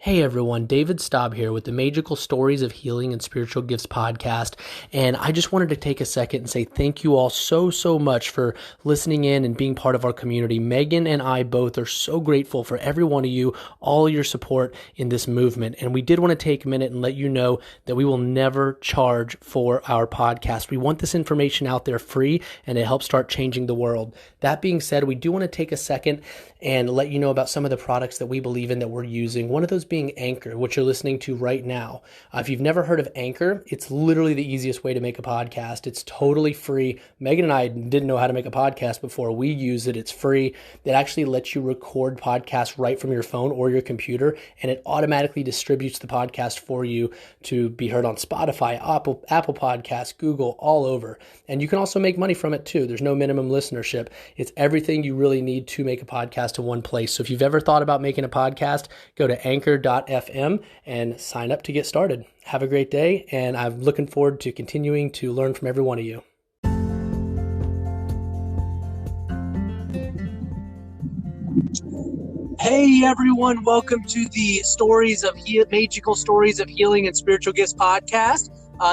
Hey everyone, David Staub here with the Maegical Stories of Healing and Spiritual Gifts podcast, and I just wanted to take a second and say thank you all so much for listening in and being part of our community. Maegen and I both are so grateful for every one of you, all your support in this movement, and we did want to take a minute and let you know that we will never charge for our podcast. We want this information out there free, and it helps start changing the world. That being said, we do want to take a second and let you know about some of the products that we believe in that we're using. One of those being Anchor, which you're listening to right now. If you've never heard of Anchor, it's literally the easiest way to make a podcast. It's totally free. Maegen and I didn't know how to make a podcast before. We use it. It's free. It actually lets you record podcasts right from your phone or your computer, and it automatically distributes the podcast for you to be heard on Spotify, Apple Podcasts, Google, all over. And you can also make money from it too. There's no minimum listenership. It's everything you really need to make a podcast in one place. So if you've ever thought about making a podcast, go to anchor.fm and sign up to get started. Have a great day, and I'm looking forward to continuing to learn from every one of you. Hey everyone, welcome to the Maegical Stories of Healing and Spiritual Gifts podcast.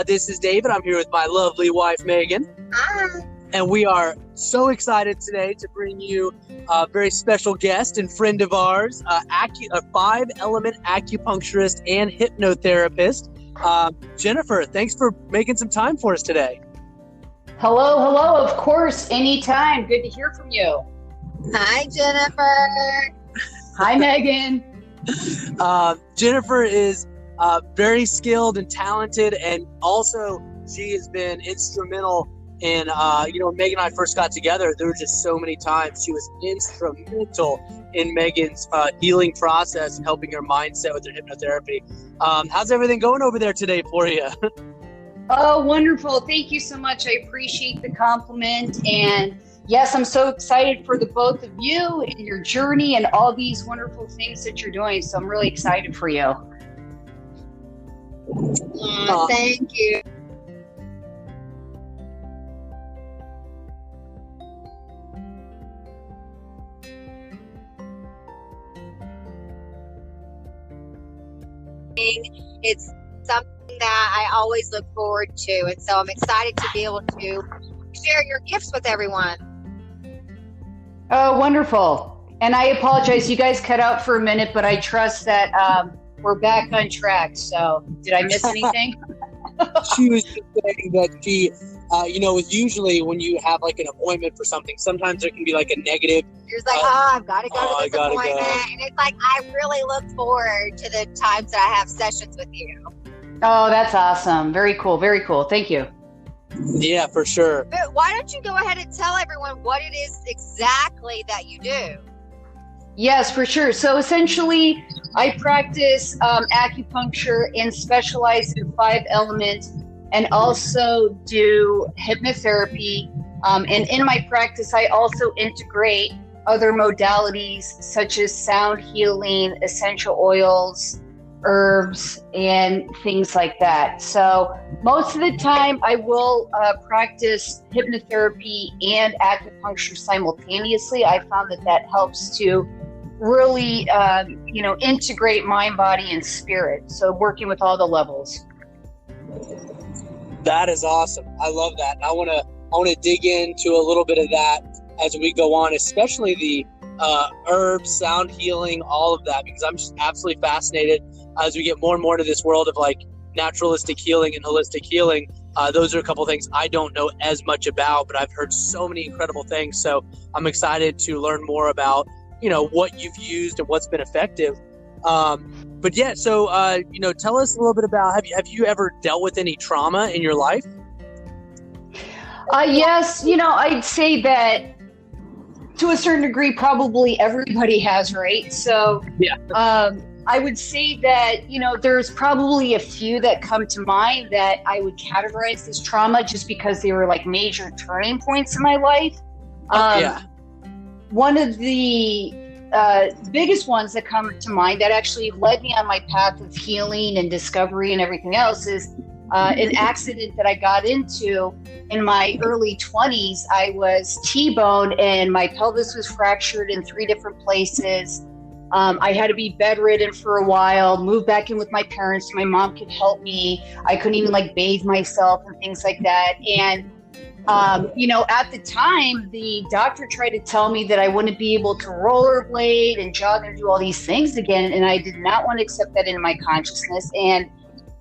This is David. I'm here with my lovely wife, Maegen. Hi. And we are so excited today to bring you a very special guest and friend of ours, a 5-element acupuncturist and hypnotherapist, Jennifer. Thanks for making some time for us today. Hello. Of course, anytime. Good to hear from you. Hi, Jennifer. Hi, Maegen. Jennifer is very skilled and talented, and also she has been instrumental in, when Maegen and I first got together, there were just so many times she was instrumental in Maegen's healing process and helping her mindset with her hypnotherapy. How's everything going over there today for you? Oh, wonderful. Thank you so much. I appreciate the compliment. And yes, I'm so excited for the both of you and your journey and all these wonderful things that you're doing. So I'm really excited for you. Thank you. It's something that I always look forward to, and so I'm excited to be able to share your gifts with everyone. Oh, wonderful. And I apologize, you guys cut out for a minute, but I trust that we're back on track. So did I miss anything? She was just saying that she, usually when you have like an appointment for something, sometimes there can be like a negative. You're like, I've got to go to this appointment. And it's like, I really look forward to the times that I have sessions with you. Oh, that's awesome. Very cool. Thank you. Yeah, for sure. But why don't you go ahead and tell everyone what it is exactly that you do? Yes, for sure. So essentially, I practice acupuncture and specialize in 5 elements, and also do hypnotherapy. And in my practice, I also integrate other modalities such as sound healing, essential oils, herbs, and things like that. So most of the time, I will practice hypnotherapy and acupuncture simultaneously. I found that helps to really, integrate mind, body, and spirit. So working with all the levels. That is awesome. I love that. And I want to dig into a little bit of that as we go on, especially the herbs, sound healing, all of that, because I'm just absolutely fascinated as we get more and more into this world of like naturalistic healing and holistic healing. Those are a couple things I don't know as much about, but I've heard so many incredible things. So I'm excited to learn more about, what you've used and what's been effective. But yeah, so, tell us a little bit about, have you ever dealt with any trauma in your life? Yes, I'd say that to a certain degree, probably everybody has, right? So yeah. I would say that, there's probably a few that come to mind that I would categorize as trauma just because they were like major turning points in my life. One of the biggest ones that come to mind that actually led me on my path of healing and discovery and everything else is an accident that I got into in my early 20s. I was T-boned and my pelvis was fractured in 3 different places. I had to be bedridden for a while, move back in with my parents so my mom could help me. I couldn't even like bathe myself and things like that. And, at the time, the doctor tried to tell me that I wouldn't be able to rollerblade and jog and do all these things again. And I did not want to accept that into my consciousness. And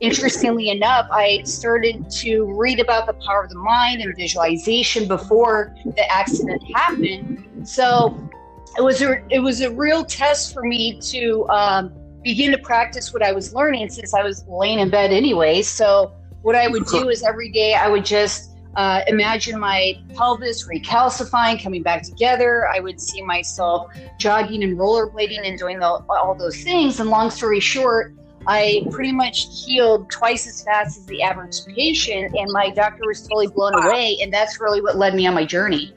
interestingly enough, I started to read about the power of the mind and visualization before the accident happened. So it was a real test for me to begin to practice what I was learning, since I was laying in bed anyway. So what I would do is every day I would just imagine my pelvis recalcifying, coming back together. I would see myself jogging and rollerblading and doing all those things. And long story short, I pretty much healed twice as fast as the average patient, and my doctor was totally blown away. And that's really what led me on my journey.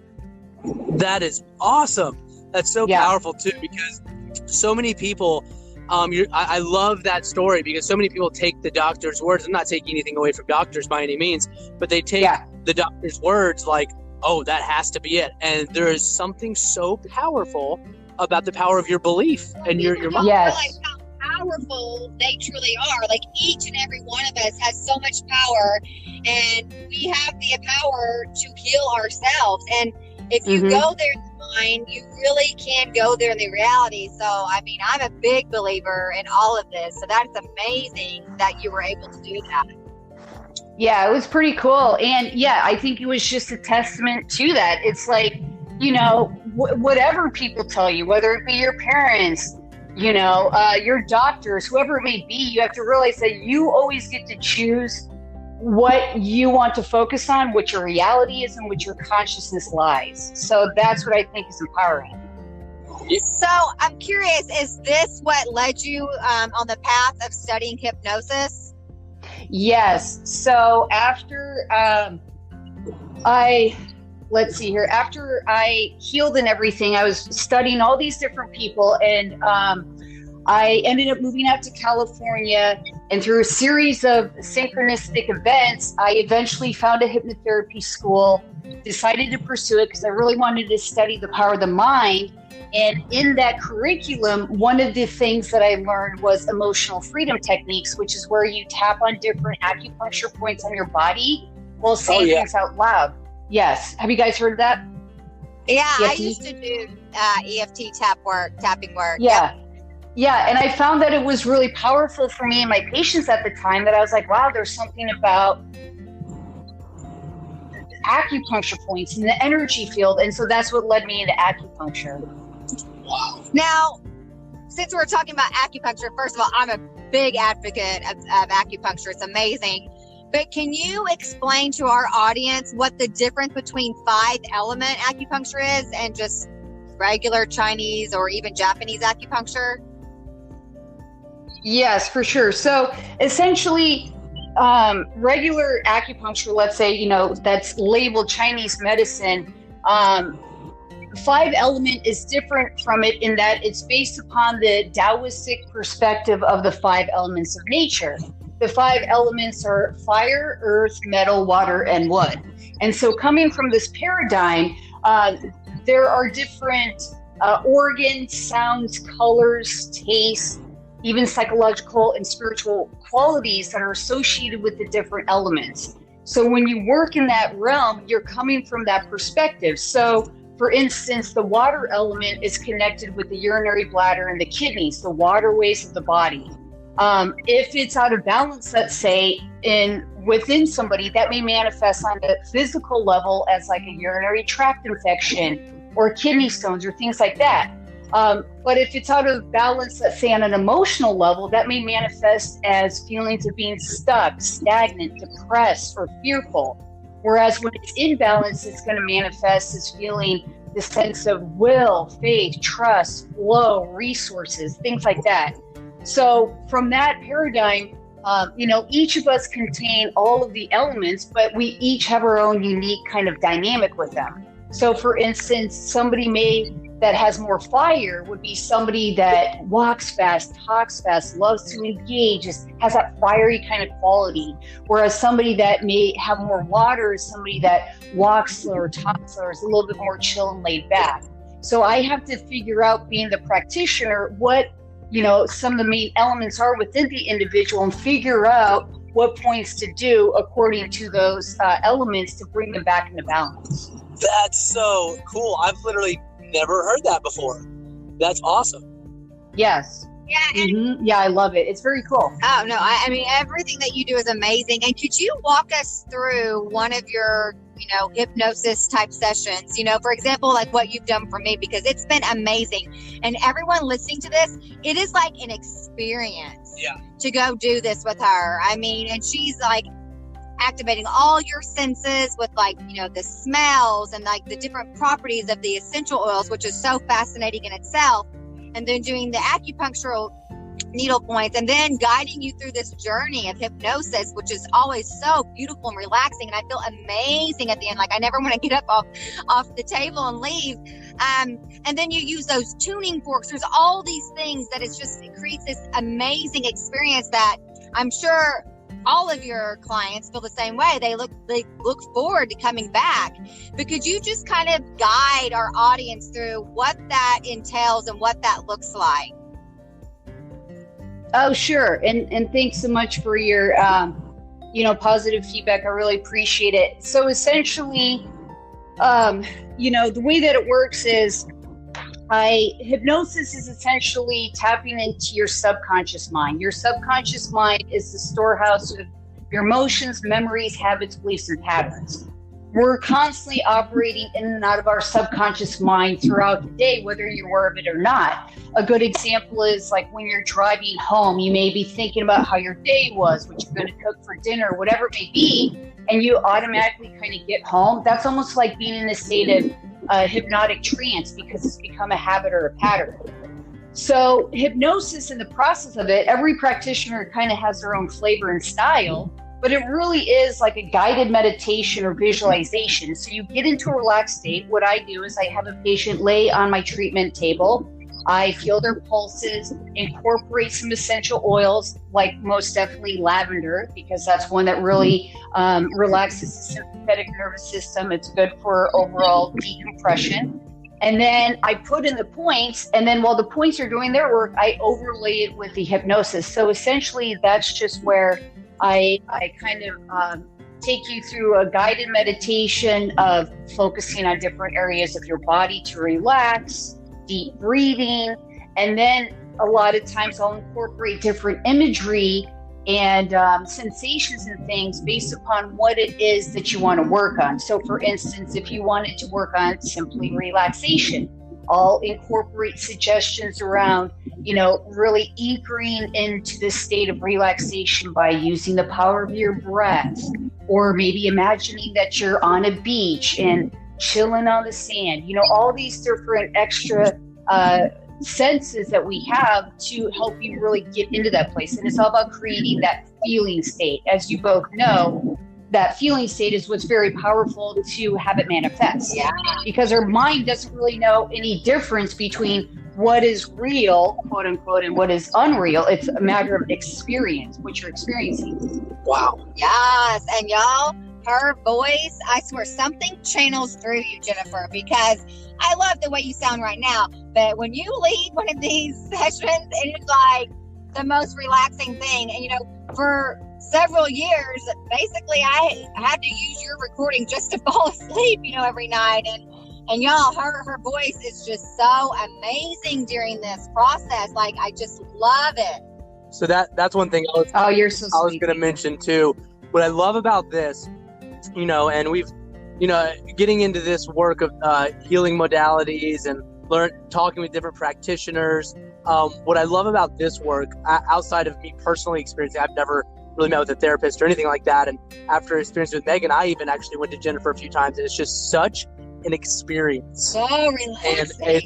That is awesome. That's so powerful too, because so many people, I love that story, because so many people take the doctor's words. I'm not taking anything away from doctors by any means, but they take the doctor's words like, oh, that has to be it. And there is something so powerful about the power of your belief and your mind. Yes. Realize how powerful they truly are. Like, each and every one of us has so much power, and we have the power to heal ourselves. And if you go there in the mind, you really can go there in the reality. So, I mean, I'm a big believer in all of this. So that's amazing that you were able to do that. Yeah, it was pretty cool. And I think it was just a testament to that. It's like, whatever people tell you, whether it be your parents, your doctors, whoever it may be, you have to realize that you always get to choose what you want to focus on, what your reality is, and what your consciousness lies. So that's what I think is empowering. So I'm curious, is this what led you on the path of studying hypnosis? Yes. So after after I healed and everything, I was studying all these different people, and I ended up moving out to California, and through a series of synchronistic events, I eventually found a hypnotherapy school, decided to pursue it because I really wanted to study the power of the mind. And in that curriculum, one of the things that I learned was emotional freedom techniques, which is where you tap on different acupuncture points on your body while saying things out loud. Yes. Have you guys heard of that? Yeah, I used to do EFT tapping work. Yeah. Yeah, and I found that it was really powerful for me and my patients at the time, that I was like, wow, there's something about acupuncture points in the energy field. And so that's what led me into acupuncture. Wow. Now, since we're talking about acupuncture, first of all, I'm a big advocate of acupuncture. It's amazing. But can you explain to our audience what the difference between 5-element acupuncture is and just regular Chinese or even Japanese acupuncture? Yes, for sure. So essentially, regular acupuncture, let's say, that's labeled Chinese medicine, 5-element is different from it in that it's based upon the Taoistic perspective of the 5 elements of nature. The 5 elements are fire, earth, metal, water, and wood. And so coming from this paradigm, there are different organs, sounds, colors, tastes, even psychological and spiritual qualities that are associated with the different elements. So when you work in that realm, you're coming from that perspective. So for instance, the water element is connected with the urinary bladder and the kidneys, the waterways of the body. If it's out of balance, let's say, within somebody, that may manifest on a physical level as like a urinary tract infection or kidney stones or things like that. But if it's out of balance, let's say on an emotional level, that may manifest as feelings of being stuck, stagnant, depressed, or fearful. Whereas when it's in balance, it's going to manifest as feeling the sense of will, faith, trust, flow, resources, things like that. So from that paradigm, each of us contain all of the elements, but we each have our own unique kind of dynamic with them. So for instance, somebody that has more fire would be somebody that walks fast, talks fast, loves to engage, has that fiery kind of quality. Whereas somebody that may have more water is somebody that walks slower, talks slower, is a little bit more chill and laid back. So I have to figure out, being the practitioner, what, some of the main elements are within the individual, and figure out what points to do according to those elements to bring them back into balance. That's so cool. I've literally never heard that before. That's awesome. Yes. Yeah. Yeah, I love it. It's very cool. Oh, no, I mean, everything that you do is amazing. And could you walk us through one of your, hypnosis type sessions? For example, like what you've done for me, because it's been amazing. And everyone listening to this, it is like an experience to go do this with her. I mean, and she's like activating all your senses with like, the smells and like the different properties of the essential oils, which is so fascinating in itself. And then doing the acupunctural needle points, and then guiding you through this journey of hypnosis, which is always so beautiful and relaxing. And I feel amazing at the end. Like I never want to get up off the table and leave. And then you use those tuning forks. There's all these things that it creates this amazing experience that I'm sure all of your clients feel the same way. They look forward to coming back. But could you just kind of guide our audience through what that entails and what that looks like? Oh, sure. And thanks so much for your, positive feedback. I really appreciate it. So essentially, the way that it works is hypnosis is essentially tapping into your subconscious mind. Your subconscious mind is the storehouse of your emotions, memories, habits, beliefs, and patterns. We're constantly operating in and out of our subconscious mind throughout the day, whether you're aware of it or not. A good example is like when you're driving home, you may be thinking about how your day was, what you're going to cook for dinner, whatever it may be, and you automatically kind of get home. That's almost like being in a state of hypnotic trance, because it's become a habit or a pattern. So hypnosis, in the process of it, every practitioner kind of has their own flavor and style, but it really is like a guided meditation or visualization. So you get into a relaxed state. What I do is I have a patient lay on my treatment table. I feel their pulses, incorporate some essential oils, like most definitely lavender, because that's one that really relaxes the sympathetic nervous system. It's good for overall decompression. And then I put in the points, and then while the points are doing their work, I overlay it with the hypnosis. So essentially, that's just where I kind of take you through a guided meditation of focusing on different areas of your body to relax, deep breathing, and then a lot of times I'll incorporate different imagery and sensations and things based upon what it is that you want to work on. So for instance, if you wanted to work on simply relaxation, I'll incorporate suggestions around, really anchoring into this state of relaxation by using the power of your breath, or maybe imagining that you're on a beach and chilling on the sand, all these different extra senses that we have to help you really get into that place. And it's all about creating that feeling state. As you both know, that feeling state is what's very powerful to have it manifest. Yeah. Because our mind doesn't really know any difference between what is real, quote unquote, and what is unreal. It's a matter of experience, what you're experiencing. Wow. Yes. And y'all, her voice, I swear something channels through you, Jennifer, because I love the way you sound right now. But when you lead one of these sessions, it is like the most relaxing thing. And, for several years, basically, I had to use your recording just to fall asleep, every night. And y'all, her voice is just so amazing during this process. Like, I just love it. So that's one thing you're so sweet. I was going to mention too. What I love about this, and we've, getting into this work of healing modalities and talking with different practitioners. What I love about this work, outside of me personally experiencing, I've never really met with a therapist or anything like that. And after experience with Maegen, I even actually went to Jennifer a few times, and it's just such an experience. So relaxing. And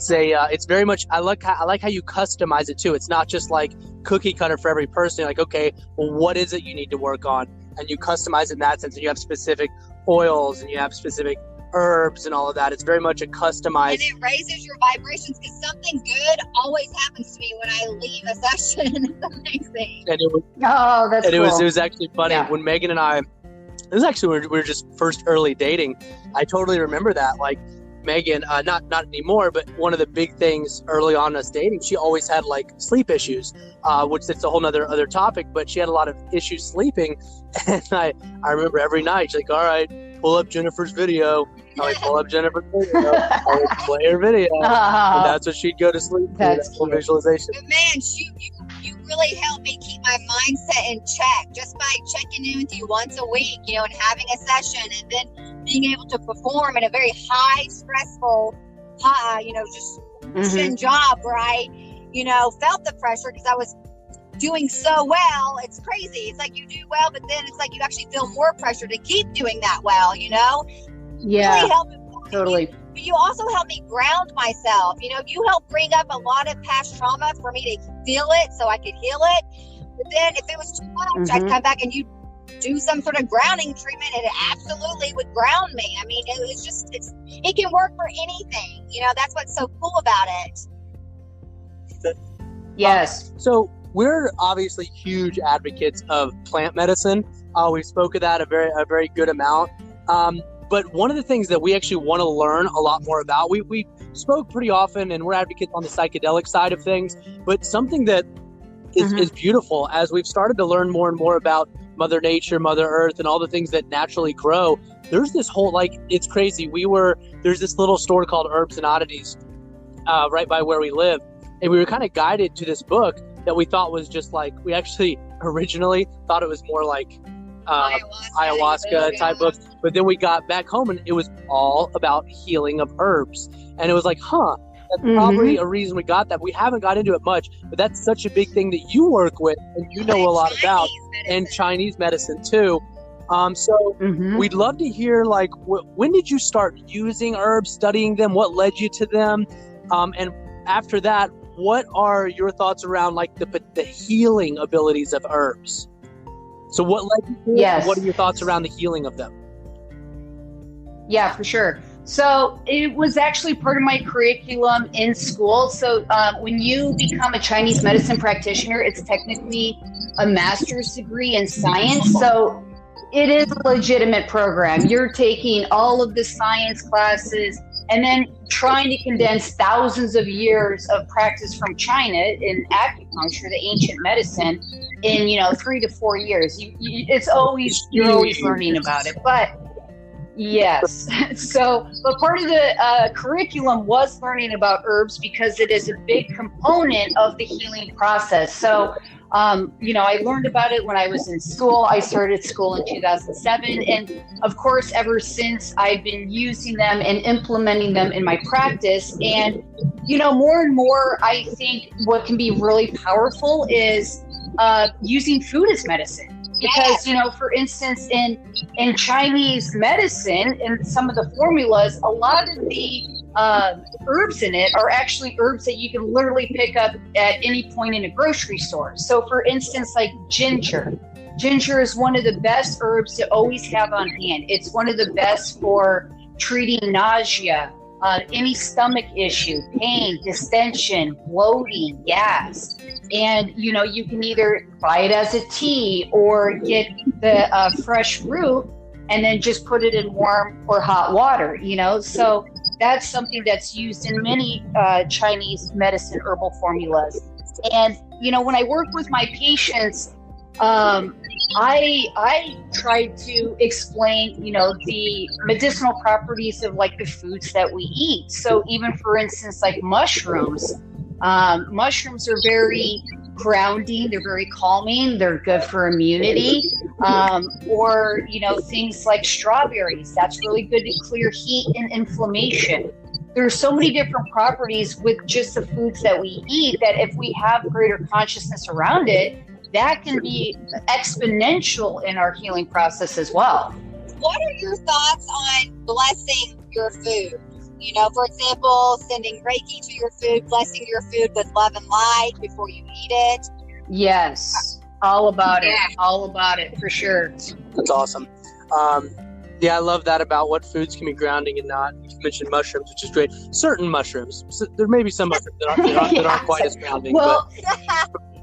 it's very much, I like how you customize it too. It's not just like cookie cutter for every person. You're like, okay, well, what is it you need to work on? And you customize it in that sense. And you have specific oils and you have specific herbs and all of that. It's very much a customized. And it raises your vibrations, because something good always happens to me when I leave a session. It's amazing. And it was, that's and cool. It was actually funny when Maegen and I, this is actually, we were just first early dating. I totally remember that. Like, Maegen, not anymore, but one of the big things early on us dating, she always had like sleep issues, which it's a whole other topic, but she had a lot of issues sleeping. And I remember every night she's like, all right, pull up Jennifer's video. I would pull up Jennifer's video. I would play her video. And that's what she'd go to sleep for. That's visualization. But man, you really helped me keep my mindset in check just by checking in with you once a week, and having a session, and then being able to perform in a very high, stressful, just pushing job where I, felt the pressure because I was doing so well. It's crazy. It's like you do well, but then it's like you actually feel more pressure to keep doing that well, Yeah, really helped totally. But you also help me ground myself. You help bring up a lot of past trauma for me to feel it so I could heal it. But then if it was too much, I'd come back and you do some sort of grounding treatment, and it absolutely would ground me. I mean, it can work for anything. That's what's so cool about it. Yes. So we're obviously huge advocates of plant medicine. We spoke of that a very good amount. But one of the things that we actually want to learn a lot more about, we spoke pretty often, and we're advocates on the psychedelic side of things, but something that is beautiful as we've started to learn more and more about Mother Nature, Mother Earth, and all the things that naturally grow. There's this whole, it's crazy. There's this little store called Herbs and Oddities right by where we live. And we were kind of guided to this book that we thought was just we actually originally thought it was more like ayahuasca type books, but then we got back home and it was all about healing of herbs, and it was like, that's probably a reason we got that. We haven't got into it much, but that's such a big thing that you work with and you know a lot about, and Chinese medicine too. So we'd love to hear when did you start using herbs, studying them, what led you to them, and after that, what are your thoughts around the healing abilities of herbs? So what led you to it? What are your thoughts around the healing of them? Yeah, for sure. So it was actually part of my curriculum in school. So when you become a Chinese medicine practitioner, it's technically a master's degree in science. So it is a legitimate program. You're taking all of the science classes and then trying to condense thousands of years of practice from China in acupuncture, the ancient medicine, in 3 to 4 years. You're always learning about it. But yes, but part of the curriculum was learning about herbs because it is a big component of the healing process. So I learned about it when I was in school. I started school in 2007. And of course, ever since, I've been using them and implementing them in my practice. And, more and more, I think what can be really powerful is using food as medicine. Because, for instance, in Chinese medicine, in some of the formulas, a lot of the herbs in it are actually herbs that you can literally pick up at any point in a grocery store. So, for instance, like ginger. Ginger is one of the best herbs to always have on hand. It's one of the best for treating nausea, any stomach issue, pain, distension, bloating, gas. And, you can either buy it as a tea or get the fresh root and then just put it in warm or hot water, So that's something that's used in many Chinese medicine herbal formulas. And, when I work with my patients, I try to explain, the medicinal properties of the foods that we eat. So even for instance, mushrooms, mushrooms are very grounding. They're very calming. They're good for immunity. Or, things like strawberries, that's really good to clear heat and inflammation. There's so many different properties with just the foods that we eat that if we have greater consciousness around it, that can be exponential in our healing process as well. What are your thoughts on blessing your food? For example, sending Reiki to your food, blessing your food with love and light before you eat it. Yes, all about it. All about it, for sure. That's awesome. I love that about what foods can be grounding and not. You mentioned mushrooms, which is great. Certain mushrooms. So there may be some mushrooms that aren't quite as grounding. Well,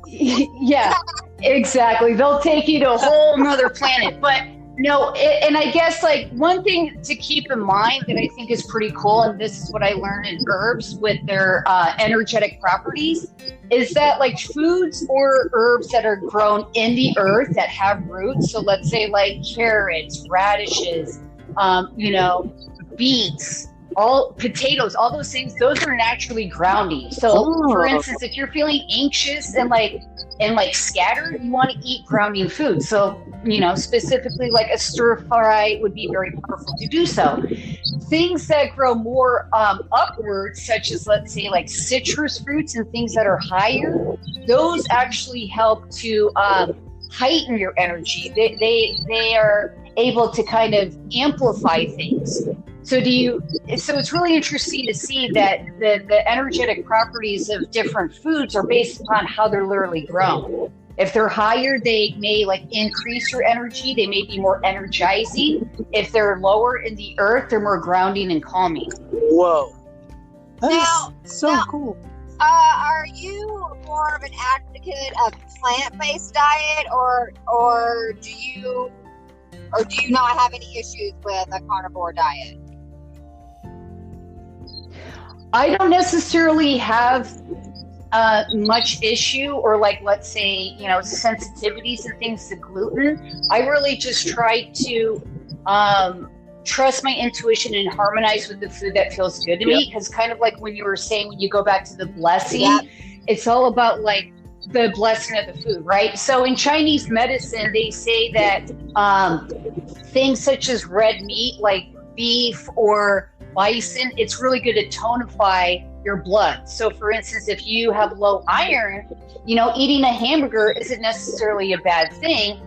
yeah, exactly. They'll take you to a whole nother planet. But No, and I guess like one thing to keep in mind that I think is pretty cool, and this is what I learned in herbs with their energetic properties, is that like foods or herbs that are grown in the earth that have roots. So let's say like carrots, radishes, beets, all potatoes, all those things, those are naturally grounding. So for instance, if you're feeling anxious and scattered, you want to eat grounding food. So, specifically like a stir fry would be very powerful to do so. Things that grow more upwards, such as let's say like citrus fruits and things that are higher, those actually help to heighten your energy. They are able to kind of amplify things. So it's really interesting to see that the energetic properties of different foods are based upon how they're literally grown. If they're higher, they may like increase your energy. They may be more energizing. If they're lower in the earth, they're more grounding and calming. Whoa. That's cool. Are you more of an advocate of plant-based diet or do you not have any issues with a carnivore diet? I don't necessarily have much issue or like, let's say, sensitivities and things to gluten. I really just try to trust my intuition and harmonize with the food that feels good to me. Because kind of like when you were saying, when you go back to the blessing, it's all about like the blessing of the food, right? So in Chinese medicine, they say that things such as red meat, like beef or bison, it's really good to tonify your blood. So for instance, if you have low iron, eating a hamburger isn't necessarily a bad thing.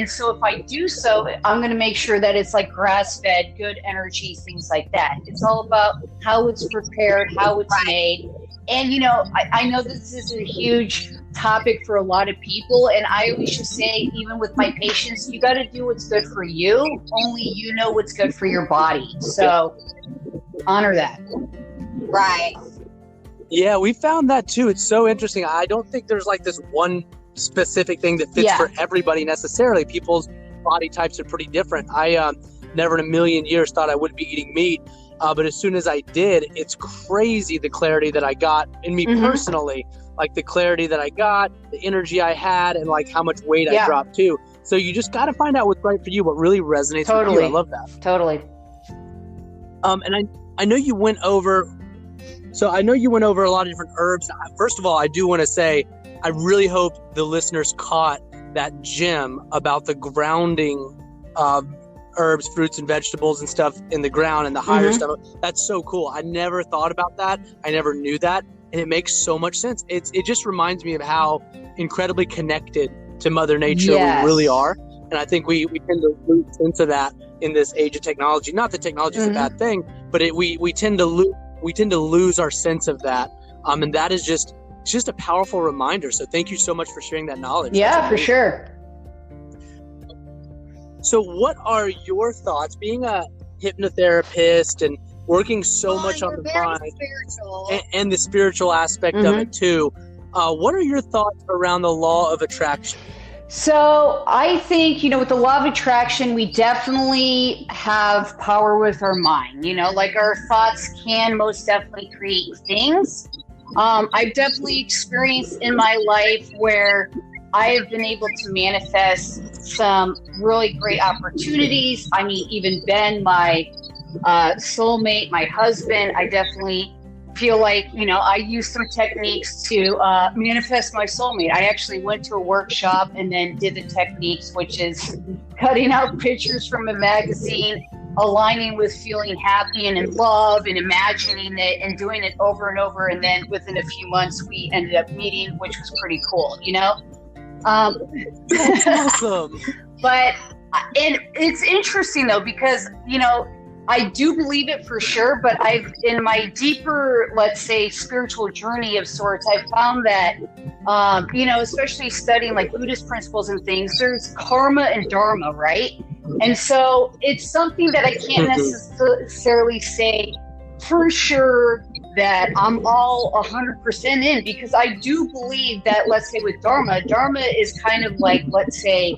So if I do so, I'm going to make sure that it's like grass-fed, good energy, things like that. It's all about how it's prepared, how it's made. And, I know this is a huge topic for a lot of people. And I always just say, even with my patients, you got to do what's good for you. Only you know what's good for your body. So honor that. Right. Yeah, we found that too. It's so interesting. I don't think there's like this one specific thing that fits for everybody necessarily. People's body types are pretty different. I never in a million years thought I would be eating meat. But as soon as I did, it's crazy the clarity that I got in me personally, like the clarity that I got, the energy I had, and like how much weight I dropped too. So you just got to find out what's right for you, what really resonates with you. I love that. Totally. And I know you went over, a lot of different herbs. First of all, I do want to say, I really hope the listeners caught that gem about the grounding of herbs, fruits, and vegetables and stuff in the ground and the higher stuff. That's so cool. I never thought about that. I never knew that. And it makes so much sense. It just reminds me of how incredibly connected to Mother Nature we really are. And I think we tend to lose sense of that in this age of technology. Not that technology is a bad thing, but we tend to lose our sense of that. And that is just a powerful reminder. So thank you so much for sharing that knowledge. Yeah, for sure. So what are your thoughts, being a hypnotherapist and working so much on the mind and the spiritual aspect of it too? What are your thoughts around the law of attraction? So I think, with the law of attraction, we definitely have power with our mind. Like our thoughts can most definitely create things. I've definitely experienced in my life where I have been able to manifest some really great opportunities. I mean, even Ben, my soulmate, my husband, I definitely feel like, I use some techniques to manifest my soulmate. I actually went to a workshop and then did the techniques, which is cutting out pictures from a magazine, aligning with feeling happy and in love and imagining it and doing it over and over. And then within a few months, we ended up meeting, which was pretty cool, That's awesome. And it's interesting though, because, I do believe it for sure, but in my deeper, let's say, spiritual journey of sorts, I've found that, especially studying like Buddhist principles and things, there's karma and dharma, right? And so it's something that I can't necessarily say for sure that I'm all 100% in, because I do believe that, let's say with dharma is kind of like, let's say,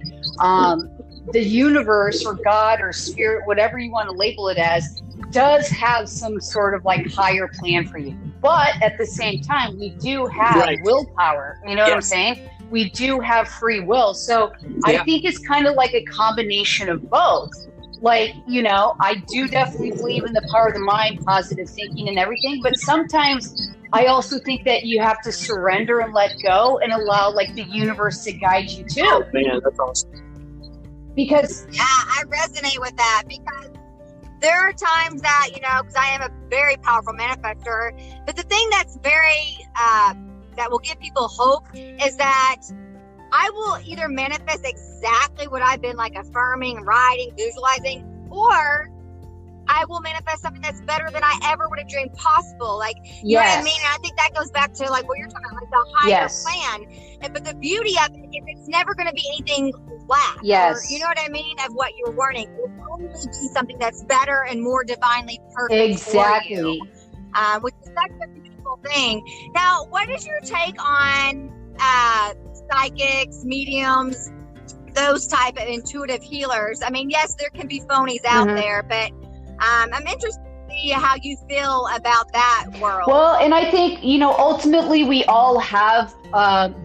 the universe or God or spirit, whatever you want to label it as, does have some sort of like higher plan for you. But at the same time, we do have willpower. You know what I'm saying? We do have free will. So I think it's kind of like a combination of both. Like, you know, I do definitely believe in the power of the mind, positive thinking and everything. But sometimes I also think that you have to surrender and let go and allow like the universe to guide you too. Oh, man, that's awesome. Because I resonate with that, because there are times that, you know, because I am a very powerful manifestor, but the thing that's very, that will give people hope is that I will either manifest exactly what I've been like affirming, writing, visualizing, or I will manifest something that's better than I ever would have dreamed possible. Like, you know what I mean? And I think that goes back to like what you're talking about, like the higher plan. But the beauty of it is it's never going to be anything less. Or, you know what I mean? Of what you're wanting. It will only be something that's better and more divinely perfect for you. Which is such a beautiful thing. Now, what is your take on psychics, mediums, those type of intuitive healers? I mean, yes, there can be phonies out there, but I'm interested to see how you feel about that world. Well, and I think, you know, ultimately we all have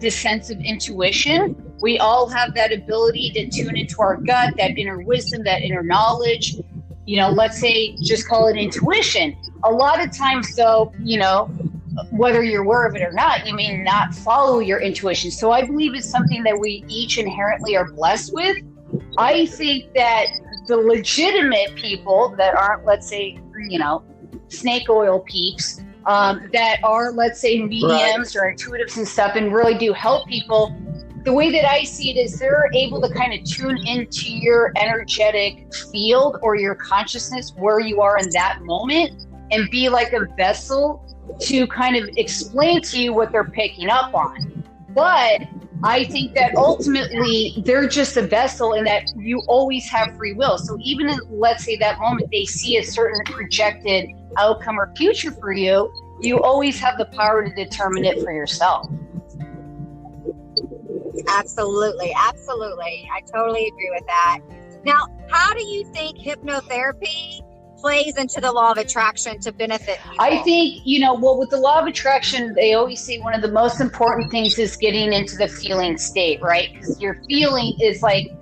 this sense of intuition. We all have that ability to tune into our gut, that inner wisdom, that inner knowledge. You know, let's say, just call it intuition. A lot of times, though, you know, whether you're aware of it or not, you may not follow your intuition. So I believe it's something that we each inherently are blessed with. I think that the legitimate people that aren't, let's say, you know, snake oil peeps, that are, let's say, mediums or intuitives and stuff and really do help people, the way that I see it is they're able to kind of tune into your energetic field or your consciousness where you are in that moment and be like a vessel to kind of explain to you what they're picking up on. But I think that ultimately they're just a vessel and that you always have free will. So even in, let's say, that moment they see a certain projected outcome or future for you, you always have the power to determine it for yourself. Absolutely. Absolutely. I totally agree with that. Now, how do you think hypnotherapy plays into the law of attraction to benefit people? I think, you know, well, with the law of attraction, they always say one of the most important things is getting into the feeling state, right? Because your feeling is like,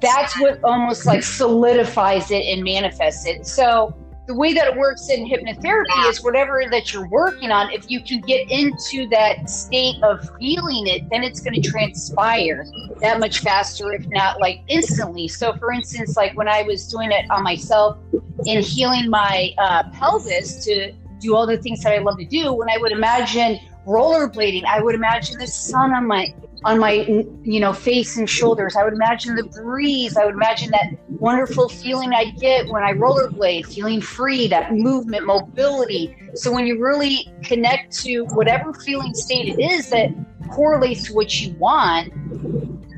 that's what almost like solidifies it and manifests it. So the way that it works in hypnotherapy is whatever that you're working on, if you can get into that state of feeling it, then it's going to transpire that much faster, if not like instantly. So for instance, like when I was doing it on myself in healing my pelvis to do all the things that I love to do, when I would imagine rollerblading, I would imagine the sun on my you know, face and shoulders. I would imagine the breeze. I would imagine that wonderful feeling I get when I rollerblade, feeling free, that movement, mobility. So when you really connect to whatever feeling state it is that correlates to what you want,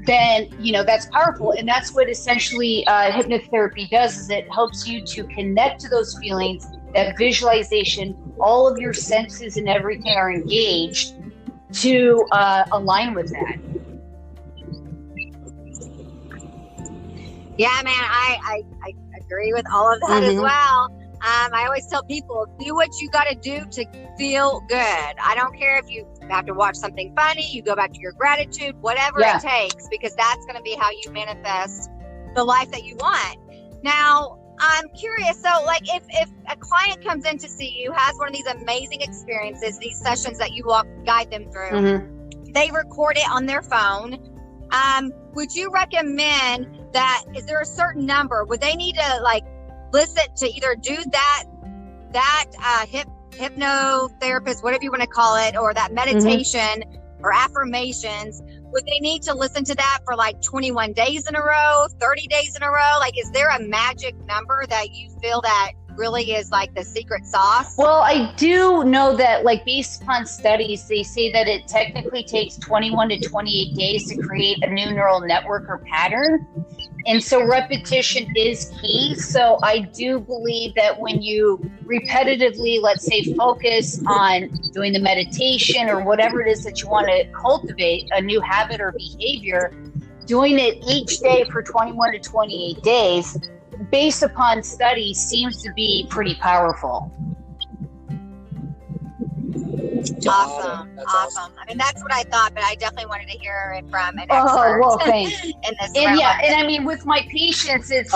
then, you know, that's powerful. And that's what essentially hypnotherapy does, is it helps you to connect to those feelings, that visualization, all of your senses and everything are engaged to align with that. Yeah, man, I agree with all of that as well. I always tell people, do what you got to do to feel good. I don't care if you have to watch something funny, you go back to your gratitude, whatever it takes, because that's going to be how you manifest the life that you want. Now, I'm curious. So like if a client comes in to see you, has one of these amazing experiences, these sessions that you guide them through, they record it on their phone. Would you recommend that, is there a certain number? Would they need to like listen to either do that hypnotherapist, whatever you want to call it, or that meditation or affirmations? Would they need to listen to that for like 21 days in a row, 30 days in a row? Like, is there a magic number that you feel that really is like the secret sauce? Well, I do know that, like, based upon studies, they say that it technically takes 21 to 28 days to create a new neural network or pattern. And so repetition is key. So I do believe that when you repetitively, let's say, focus on doing the meditation or whatever it is that you want to cultivate, a new habit or behavior, doing it each day for 21 to 28 days, based upon studies, seems to be pretty powerful. Awesome. I mean, that's what I thought, but I definitely wanted to hear it from an expert. Oh, well, thanks. in this And realm. and I mean, with my patients, it's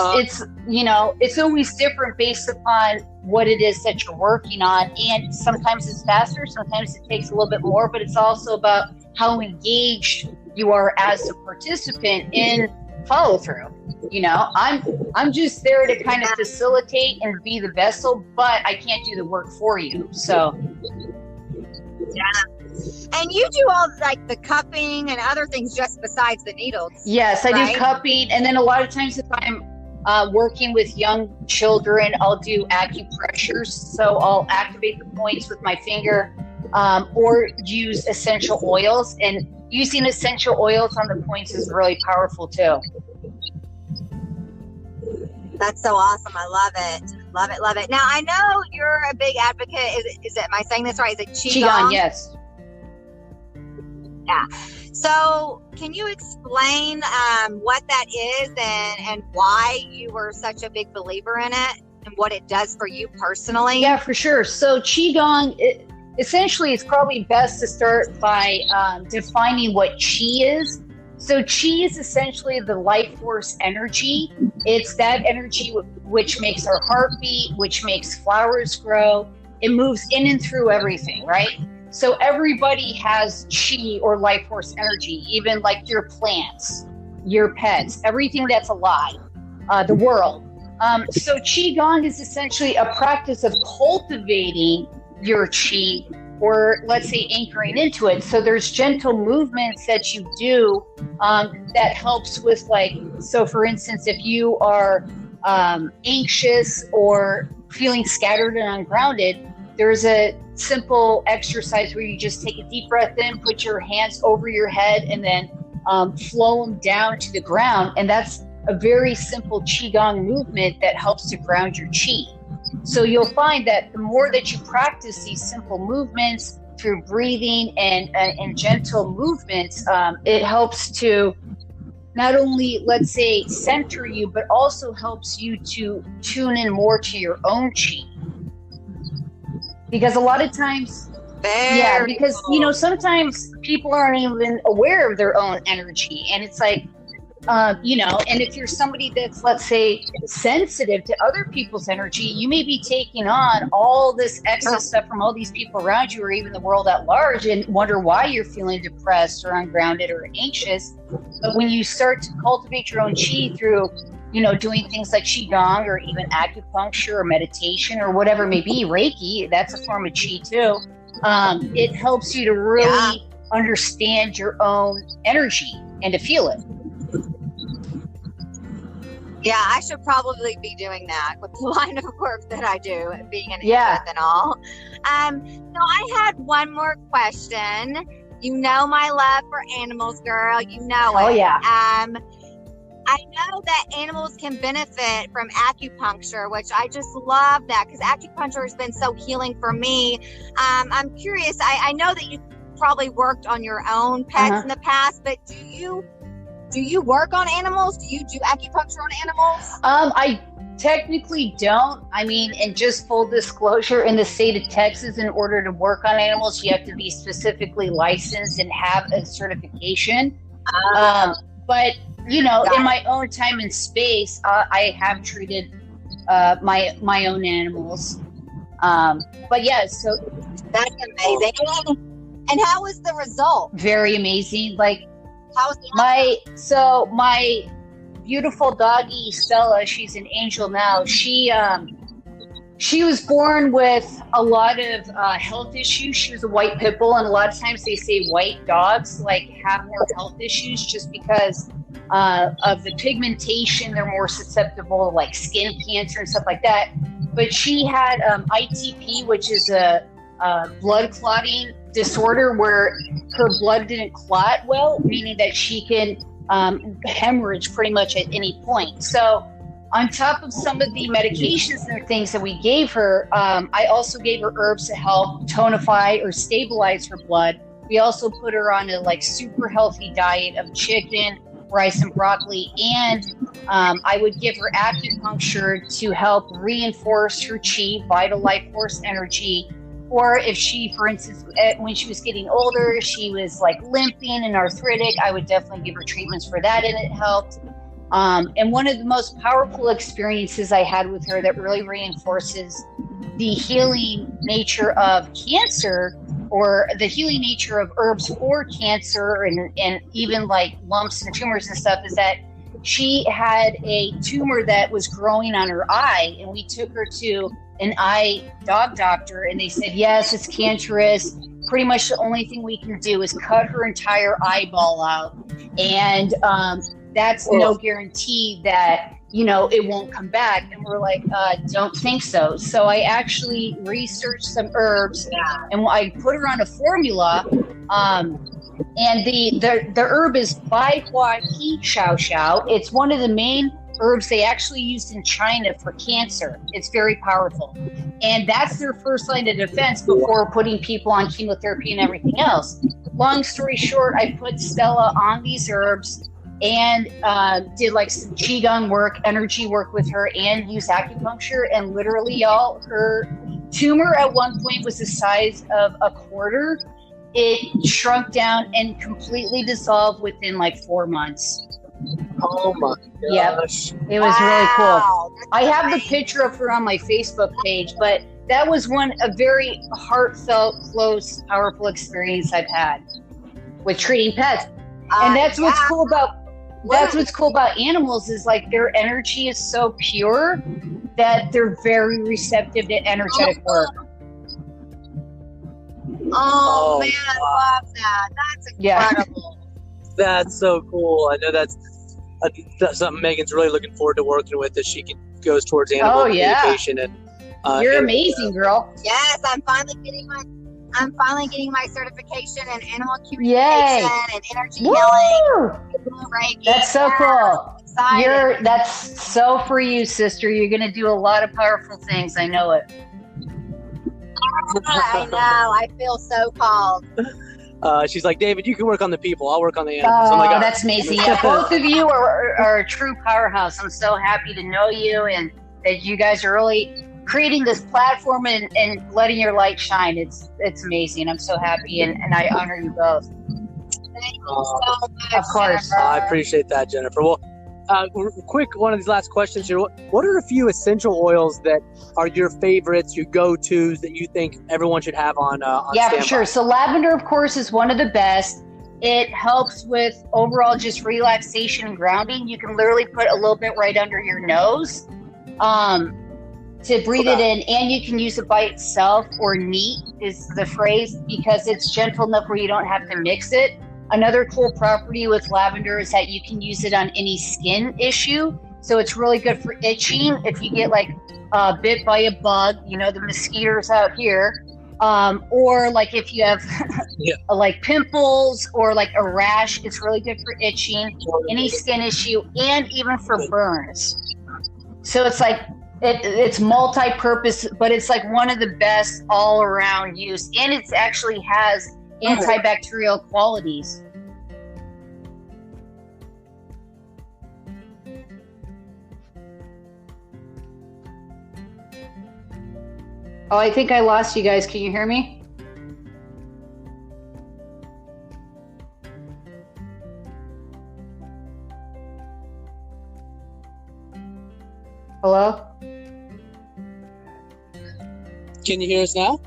it's always different based upon what it is that you're working on. And sometimes it's faster, sometimes it takes a little bit more, but it's also about how engaged you are as a participant in follow through. I'm just there to kind of facilitate and be the vessel, but I can't do the work for you. So yeah. And you do all like the cupping and other things just besides the needles. Yes, I right? do cupping, and then a lot of times if I'm working with young children, I'll do acupressures. So I'll activate the points with my finger, or use essential oils. And using essential oils on the points is really powerful too. That's so awesome. I love it. Love it. Now, I know you're a big advocate. Is it, am I saying this right? Is it Qigong? Yes. Yeah. So can you explain what that is and why you were such a big believer in it and what it does for you personally? Yeah, for sure. So Qigong, essentially, it's probably best to start by defining what Qi is. So Qi is essentially the life force energy. It's that energy which makes our heart beat, which makes flowers grow. It moves in and through everything, right? So everybody has Qi or life force energy, even like your plants, your pets, everything that's alive, the world. So Qigong is essentially a practice of cultivating your Qi, or let's say anchoring into it. So there's gentle movements that you do that helps with, like, so for instance, if you are anxious or feeling scattered and ungrounded, there's a simple exercise where you just take a deep breath in, put your hands over your head, and then flow them down to the ground. And that's a very simple Qigong movement that helps to ground your Qi. So you'll find that the more that you practice these simple movements through breathing and gentle movements, it helps to not only, let's say, center you, but also helps you to tune in more to your own Qi. Because a lot of times, sometimes people aren't even aware of their own energy. And it's like, and if you're somebody that's, let's say, sensitive to other people's energy, you may be taking on all this excess stuff from all these people around you, or even the world at large, and wonder why you're feeling depressed or ungrounded or anxious. But when you start to cultivate your own Qi through, doing things like Qigong or even acupuncture or meditation or whatever it may be, Reiki, that's a form of Qi too. It helps you to really understand your own energy and to feel it. Yeah, I should probably be doing that with the line of work that I do, being an empath and all. So I had one more question. You know my love for animals, girl. You know it. Oh, yeah. I know that animals can benefit from acupuncture, which I just love that, because acupuncture has been so healing for me. I'm curious. I know that you probably worked on your own pets in the past, but do you work on animals? Do you do acupuncture on animals? I technically don't. I mean, and just full disclosure, in the state of Texas, in order to work on animals, you have to be specifically licensed and have a certification. But, in my own time and space, I have treated my own animals. But yeah, so that's amazing. And how was the result? Very amazing. Like, how's my beautiful doggie Stella, she's an angel now. She was born with a lot of health issues. She was a white pit bull, and a lot of times they say white dogs have more health issues just because of the pigmentation. They're more susceptible to skin cancer and stuff like that. But she had ITP, which is a blood clotting disorder where her blood didn't clot well, meaning that she can hemorrhage pretty much at any point. So on top of some of the medications and things that we gave her, I also gave her herbs to help tonify or stabilize her blood. We also put her on a super healthy diet of chicken, rice and broccoli. And I would give her acupuncture to help reinforce her chi, vital life force energy. Or if she, for instance, when she was getting older, she was like limping and arthritic, I would definitely give her treatments for that, and it helped. And one of the most powerful experiences I had with her that really reinforces the healing nature of cancer, or the healing nature of herbs for cancer, and even like lumps and tumors and stuff, is that she had a tumor that was growing on her eye, and we took her to an eye dog doctor, and they said, yes, it's cancerous. Pretty much the only thing we can do is cut her entire eyeball out. And that's no guarantee that, it won't come back. And we're like, don't think so. So I actually researched some herbs, and I put her on a formula. And the herb is Bai Hua He Shao Shao. It's one of the main herbs they actually used in China for cancer. It's very powerful. And that's their first line of defense before putting people on chemotherapy and everything else. Long story short, I put Stella on these herbs and did like some qigong work, energy work with her, and used acupuncture. And literally, y'all, her tumor at one point was the size of a quarter. It shrunk down and completely dissolved within like 4 months. Oh my gosh. Yep. It was really cool. I have the picture of her on my Facebook page, but that was a very heartfelt, close, powerful experience I've had with treating pets. And that's what's cool about animals, is like their energy is so pure that they're very receptive to energetic work. Oh man, I love that. That's incredible. That's so cool. I know that's something Megan's really looking forward to working with, as she goes towards animal communication. And you're amazing, girl. Yes, I'm finally getting my certification in animal communication and energy healing. Reiki. That's so cool. That's so for you, sister. You're gonna do a lot of powerful things. I know it. I know. I feel so called. She's like, David, you can work on the people. I'll work on the animals. I'm like, that's amazing. Yeah, both of you are a true powerhouse. I'm so happy to know you, and that you guys are really creating this platform and letting your light shine. It's amazing. I'm so happy, and I honor you both. Thank you so much, of course. I appreciate that, Jennifer. Well, quick, one of these last questions here. What are a few essential oils that are your favorites, your go-tos, that you think everyone should have on standby? For sure. So lavender, of course, is one of the best. It helps with overall just relaxation and grounding. You can literally put a little bit right under your nose to breathe it in, and you can use it by itself, or neat is the phrase, because it's gentle enough where you don't have to mix it. Another cool property with lavender is that you can use it on any skin issue. So it's really good for itching. If you get like bit by a bug, the mosquitoes out here, or like if you have like pimples or like a rash, it's really good for itching, any skin issue, and even for burns. So it's like, it's multi-purpose, but it's like one of the best all-around use, and it actually has antibacterial qualities. Oh, I think I lost you guys. Can you hear me? Hello? Can you hear us now?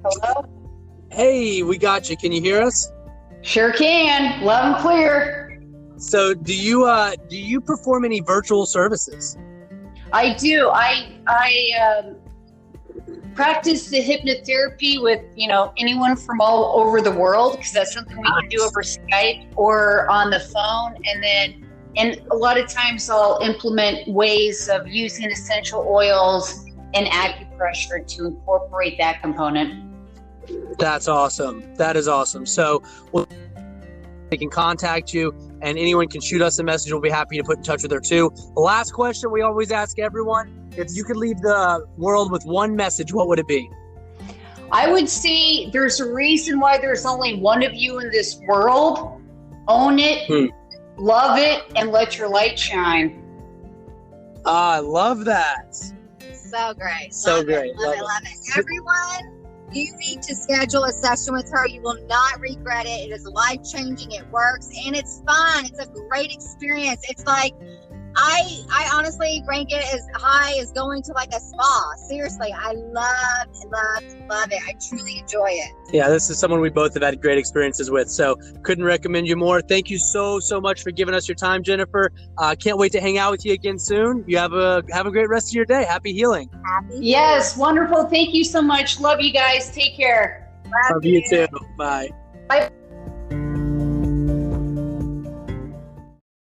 Hello? Hey, we got you. Can you hear us? Sure can. Loud and clear. So do you perform any virtual services? I do. I practice the hypnotherapy with, anyone from all over the world, because that's something we can do over Skype or on the phone. And a lot of times I'll implement ways of using essential oils and acupressure to incorporate that component. That's awesome. That is awesome. So they can contact you, and anyone can shoot us a message. We'll be happy to put in touch with her too. The last question we always ask everyone: if you could leave the world with one message, what would it be? I would say there's a reason why there's only one of you in this world. Own it, love it, and let your light shine. I love that. So great. So great. Love it. Everyone, you need to schedule a session with her. You will not regret it. It is life-changing. It works, and it's fun. It's a great experience. It's like, I honestly rank it as high as going to like a spa. Seriously, I love it. I truly enjoy it. Yeah, this is someone we both have had great experiences with, so couldn't recommend you more. Thank you so much for giving us your time, Jennifer. Can't wait to hang out with you again soon. You have a great rest of your day. Happy healing. Yes, wonderful. Thank you so much. Love you guys. Take care. Love you too. Bye. Bye.